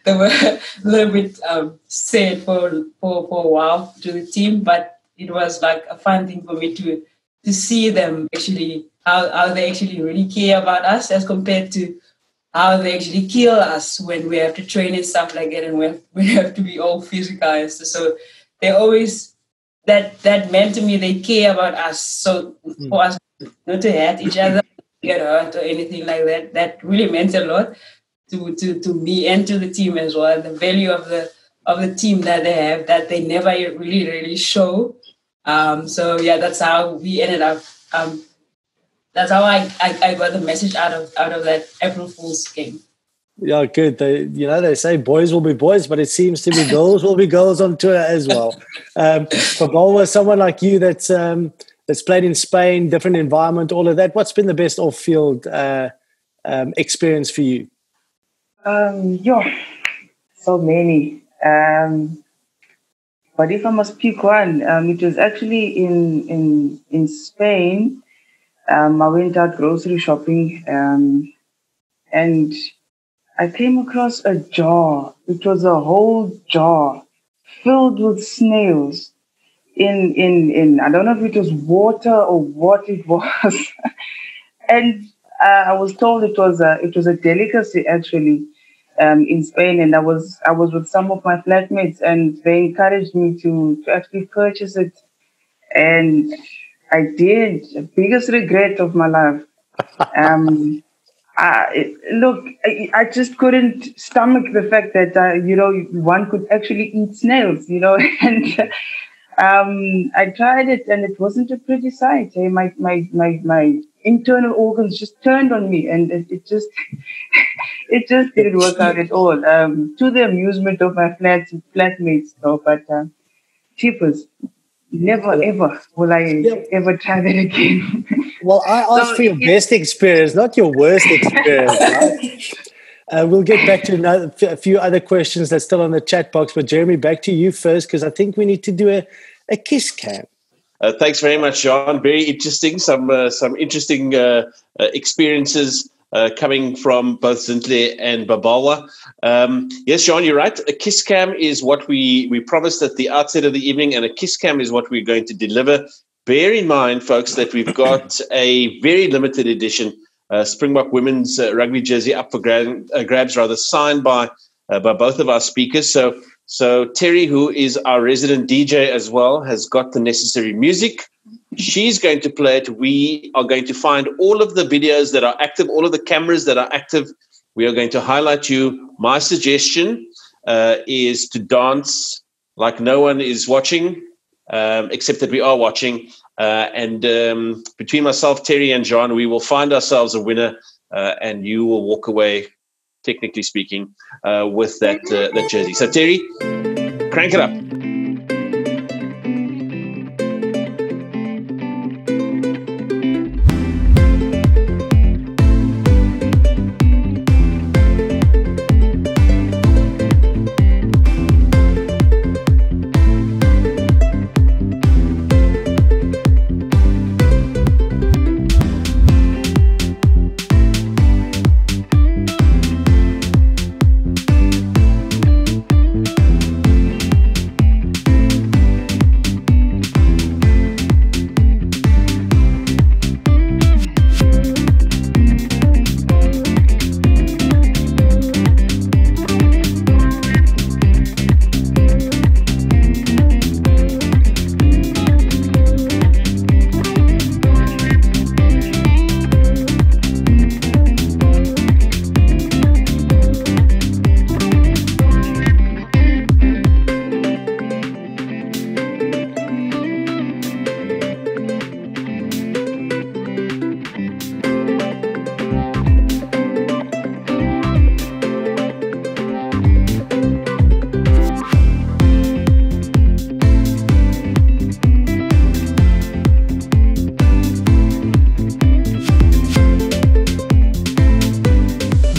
they were a little bit sad for a while to the team, but it was like a fun thing for me to see them actually, how they actually really care about us as compared to how they actually kill us when we have to train and stuff like that, and we have to be all physicalized. So they always, that meant to me, they care about us. So for us not to hurt each other, get hurt or anything like that, that really meant a lot to me and to the team as well. The value of the team that they have, that they never really show. So yeah, that's how we ended up. That's how I got the message out of that April Fool's game. Yeah, good. They say boys will be boys, but it seems to be girls will be girls on tour as well. Babalwa, someone like you that's played in Spain, different environment, all of that. What's been the best off-field experience for you? So many. But if I must pick one, it was actually in Spain. I went out grocery shopping, and I came across a jar. It was a whole jar filled with snails. In I don't know if it was water or what it was, and I was told it was a delicacy actually in Spain, and I was with some of my flatmates, and they encouraged me to actually purchase it, and I did. The biggest regret of my life. I just couldn't stomach the fact that one could actually eat snails, and I tried it, and it wasn't a pretty sight. Hey, my internal organs just turned on me, and it just didn't work out at all. To the amusement of my flatmates, though, but cheapers. Never ever will I ever try that again. Well, I asked for your best experience, not your worst experience. Right? We'll get back to a few other questions that's still on the chat box. But Jeremy, back to you first, because I think we need to do a kiss cam. Thanks very much, John. Very interesting. Some interesting experiences coming from both Zintle and Babalwa. Yes, John, you're right. A kiss cam is what we promised at the outset of the evening, and a kiss cam is what we're going to deliver. Bear in mind, folks, that we've got a very limited edition Springbok women's rugby jersey up for grabs, signed by both of our speakers. So Terry, who is our resident DJ as well, has got the necessary music. She's going to play it. We are going to find all of the videos that are active, all of the cameras that are active. We are going to highlight you. My suggestion is to dance like no one is watching, except that we are watching. And between myself, Terry, and John, we will find ourselves a winner, and you will walk away, technically speaking, with that jersey. So, Terry, crank it up.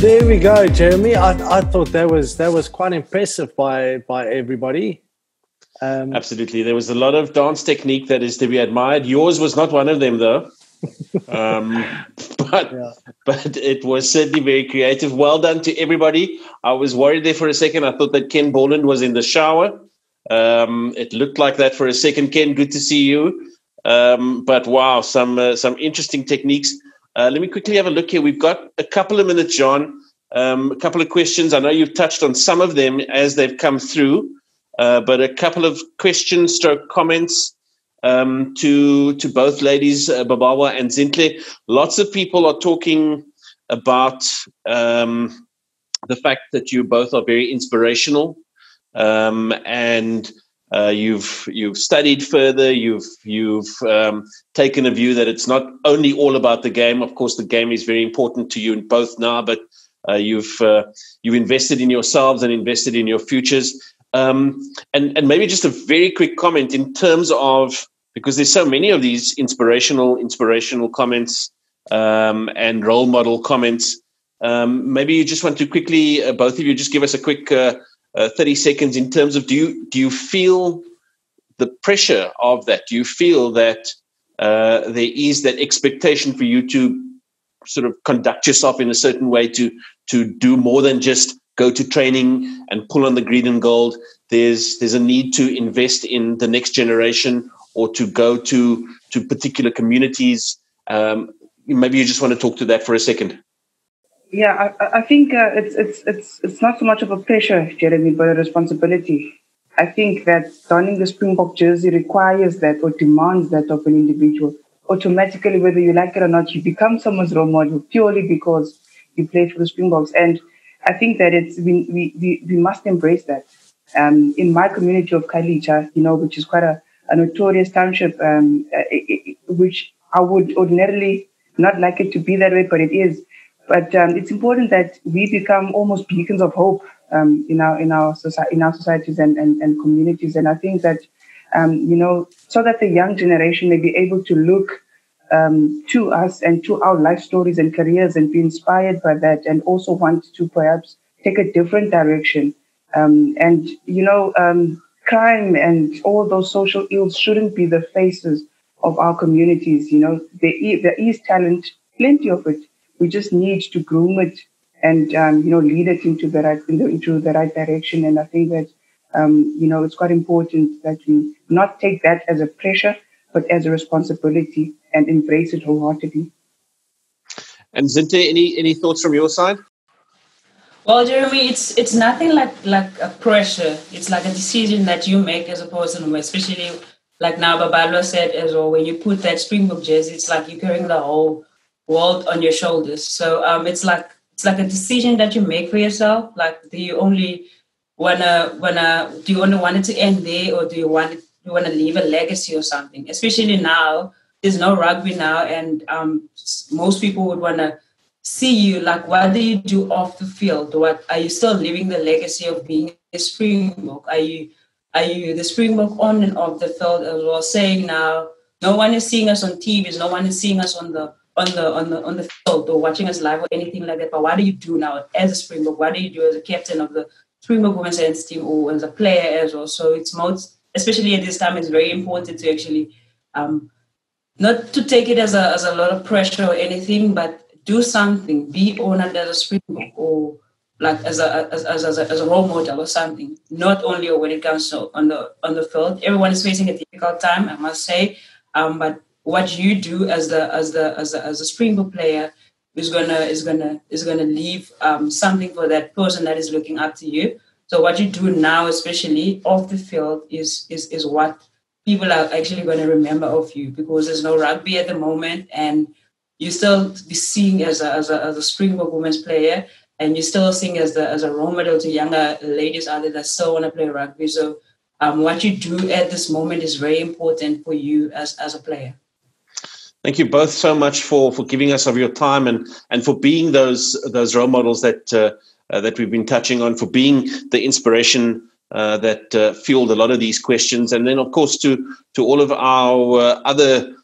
There we go, Jeremy. I thought that was quite impressive by everybody. Absolutely. There was a lot of dance technique that is to be admired. Yours was not one of them, though. But it was certainly very creative. Well done to everybody. I was worried there for a second. I thought that Ken Borland was in the shower. It looked like that for a second. Ken, good to see you. But wow, some interesting techniques. Let me quickly have a look here. We've got a couple of minutes, John. A couple of questions. I know you've touched on some of them as they've come through, but a couple of questions stroke comments to both ladies, Babalwa and Zintle. Lots of people are talking about the fact that you both are very inspirational, and you've studied further. You've taken a view that it's not only all about the game. Of course, the game is very important to you both now, but you've invested in yourselves and invested in your futures. And maybe just a very quick comment in terms of, because there's so many of these inspirational comments and role model comments. Maybe you just want to quickly, both of you, just give us a quick 30 seconds in terms of, do you feel the pressure of that? Do you feel that there is that expectation for you to sort of conduct yourself in a certain way, to do more than just go to training and pull on the green and gold? There's a need to invest in the next generation, or to go to particular communities. Maybe you just want to talk to that for a second. Yeah, I think it's not so much of a pressure, Jeremy, but a responsibility. I think that donning the Springbok jersey requires that, or demands that of an individual. Automatically, whether you like it or not, you become someone's role model purely because you play for the Springboks. And I think that we must embrace that. In my community of Khayelitsha, which is quite a notorious township, which I would ordinarily not like it to be that way, but it is. But it's important that we become almost beacons of hope in our societies and communities. And I think that so that the young generation may be able to look to us and to our life stories and careers and be inspired by that, and also want to perhaps take a different direction. Crime and all those social ills shouldn't be the faces of our communities. There is talent, plenty of it. We just need to groom it and lead it into the right direction. And I think that it's quite important that we not take that as a pressure, but as a responsibility, and embrace it wholeheartedly. And Zintle, any thoughts from your side? Well, Jeremy, it's nothing like a pressure. It's like a decision that you make as a person, especially like now Babalwa said as well, when you put that Springbok jersey, it's like you're carrying the whole world on your shoulders. So it's like a decision that you make for yourself. Like, do you only want it to end there, or do you want to leave a legacy or something? Especially now, there's no rugby now, and most people would want to see you, like, what do you do off the field? What are you still living the legacy of being a Springbok? Are you the Springbok on and off the field as well? Saying now, no one is seeing us on TVs, no one is seeing us on the field or watching us live or anything like that. But what do you do now as a Springbok? What do you do as a captain of the Springbok women's dance team, or as a player as well? So it's especially at this time, it's very important to actually not to take it as a lot of pressure or anything, but do something, be honored as a Springbok, or like as a role model or something. Not only when it comes to on the field. Everyone is facing a difficult time, I must say. But what you do as a Springbok player is gonna leave something for that person that is looking up to you. So what you do now, especially off the field, is what people are actually going to remember of you, because there's no rugby at the moment, and you still be seen as a Springbok women's player, and you still seen as a role model to younger ladies out there that still want to play rugby. So what you do at this moment is very important for you as a player. Thank you both so much for giving us of your time and for being those role models that we've been touching on, for being the inspiration that fueled a lot of these questions. And then, of course, to all of our other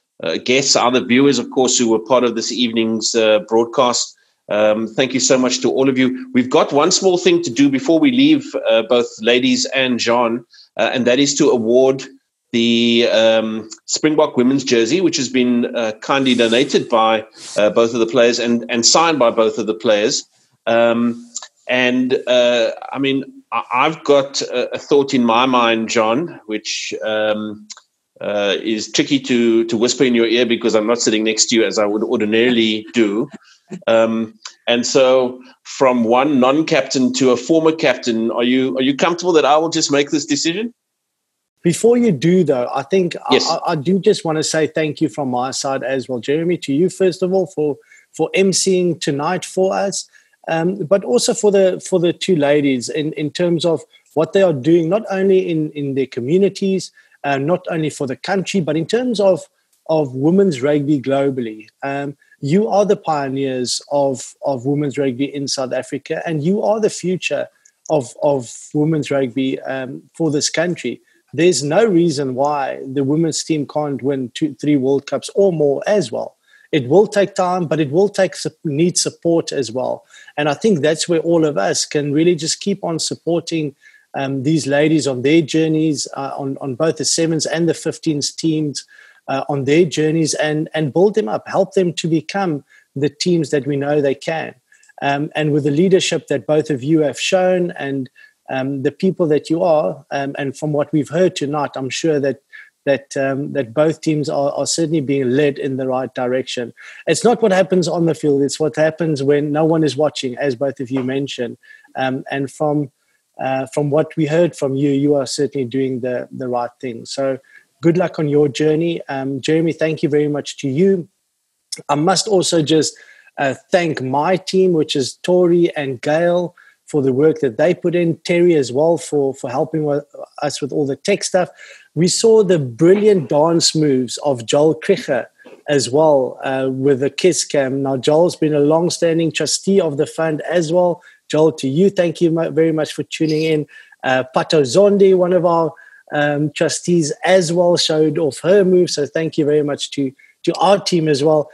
guests, other viewers, of course, who were part of this evening's broadcast. Thank you so much to all of you. We've got one small thing to do before we leave, both ladies and Jean, and that is to award the Springbok women's jersey, which has been kindly donated by both of the players and signed by both of the players. I mean, I've got a thought in my mind, John, which is tricky to whisper in your ear because I'm not sitting next to you as I would ordinarily do. And so from one non-captain to a former captain, are you comfortable that I will just make this decision? Before you do, though, I think yes. I do just want to say thank you from my side as well, Jeremy, to you, first of all, for emceeing tonight for us, but also for the two ladies in terms of what they are doing, not only in their communities, not only for the country, but in terms of women's rugby globally. You are the pioneers of women's rugby in South Africa, and you are the future of women's rugby for this country. There's no reason why the women's team can't win 2-3 World Cups or more as well. It will take time, but it will need support as well. And I think that's where all of us can really just keep on supporting these ladies on their journeys, on both the 7s and the 15s teams, on their journeys, and build them up, help them to become the teams that we know they can. And with the leadership that both of you have shown and the people that you are, and from what we've heard tonight, I'm sure that both teams are certainly being led in the right direction. It's not what happens on the field; it's what happens when no one is watching, as both of you mentioned. And from what we heard from you, you are certainly doing the right thing. So, good luck on your journey, Jeremy. Thank you very much to you. I must also just thank my team, which is Tori and Gail, for the work that they put in, Terry as well for helping us with all the tech stuff. We saw the brilliant dance moves of Joel Krieger as well with the Kiss Cam. Now, Joel's been a long-standing trustee of the fund as well. Joel, to you, thank you very much for tuning in. Pato Zondi, one of our trustees as well, showed off her move. So thank you very much to our team as well.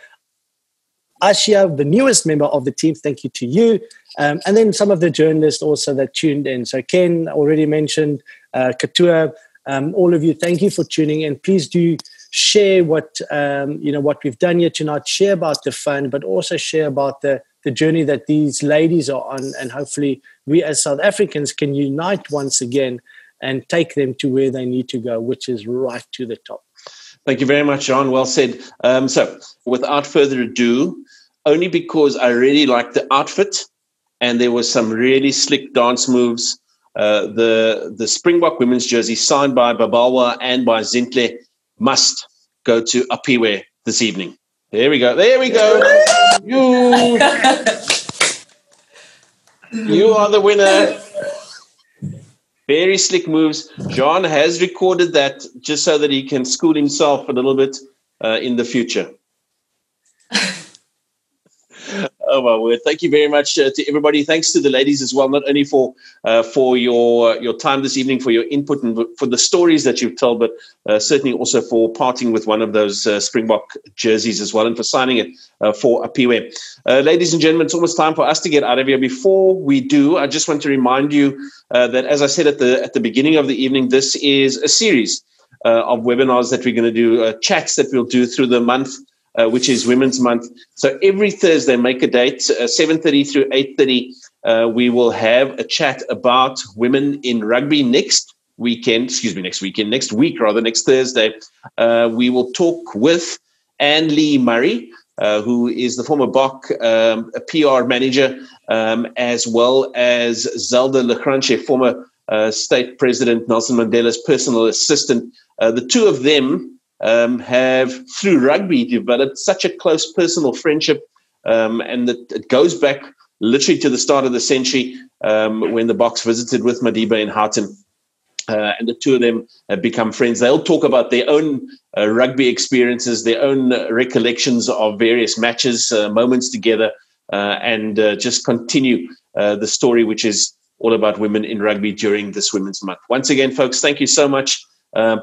Ashia, the newest member of the team, thank you to you. And then some of the journalists also that tuned in. So Ken already mentioned, Katua, all of you, thank you for tuning in. Please do share what we've done here tonight, share about the fund, but also share about the journey that these ladies are on. And hopefully we as South Africans can unite once again and take them to where they need to go, which is right to the top. Thank you very much, John. Well said. So without further ado, only because I really liked the outfit and there was some really slick dance moves, the Springbok women's jersey signed by Babalwa and by Zintle must go to Apiwe this evening. There we go. You are the winner. Very slick moves. John has recorded that just so that he can school himself a little bit in the future. Oh, my word. Thank you very much to everybody. Thanks to the ladies as well, not only for your time this evening, for your input and for the stories that you've told, but certainly also for parting with one of those Springbok jerseys as well and for signing it for Apiwe. Ladies and gentlemen, it's almost time for us to get out of here. Before we do, I just want to remind you that, as I said at the beginning of the evening, this is a series of webinars that we're going to do, chats that we'll do through the month, which is Women's Month. So every Thursday, make a date, 7:30 through 8:30, we will have a chat about women in rugby next week, next Thursday. We will talk with Anne Lee Murray, who is the former BOK a PR manager, as well as Zelda Lecranche, former State President Nelson Mandela's personal assistant. The two of them have, through rugby, developed such a close personal friendship, and that it goes back literally to the start of the century when the Boks visited with Madiba in Houghton. And the two of them have become friends. They'll talk about their own rugby experiences, their own recollections of various matches, moments together, and just continue the story, which is all about women in rugby during this Women's Month. Once again, folks, thank you so much.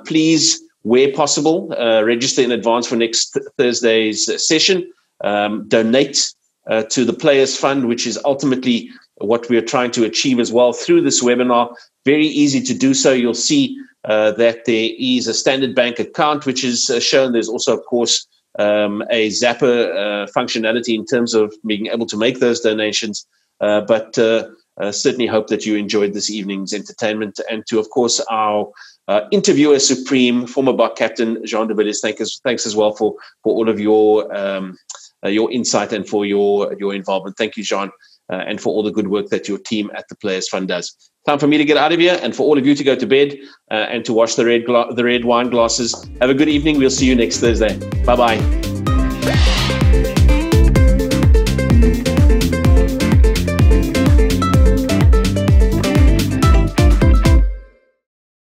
Please, where possible, register in advance for next Thursday's session. Donate to the Players Fund, which is ultimately what we are trying to achieve as well through this webinar. Very easy to do so. You'll see that there is a Standard Bank account, which is shown. There's also, of course, a Zapper functionality in terms of being able to make those donations. But certainly hope that you enjoyed this evening's entertainment. And to, of course, our interviewer supreme, former BAC captain Jean de Villiers, thanks as well for all of your insight and for your involvement. Thank you, Jean, and for all the good work that your team at the Players Fund does. Time for me to get out of here, and for all of you to go to bed and to wash the red wine glasses. Have a good evening. We'll see you next Thursday. Bye-bye.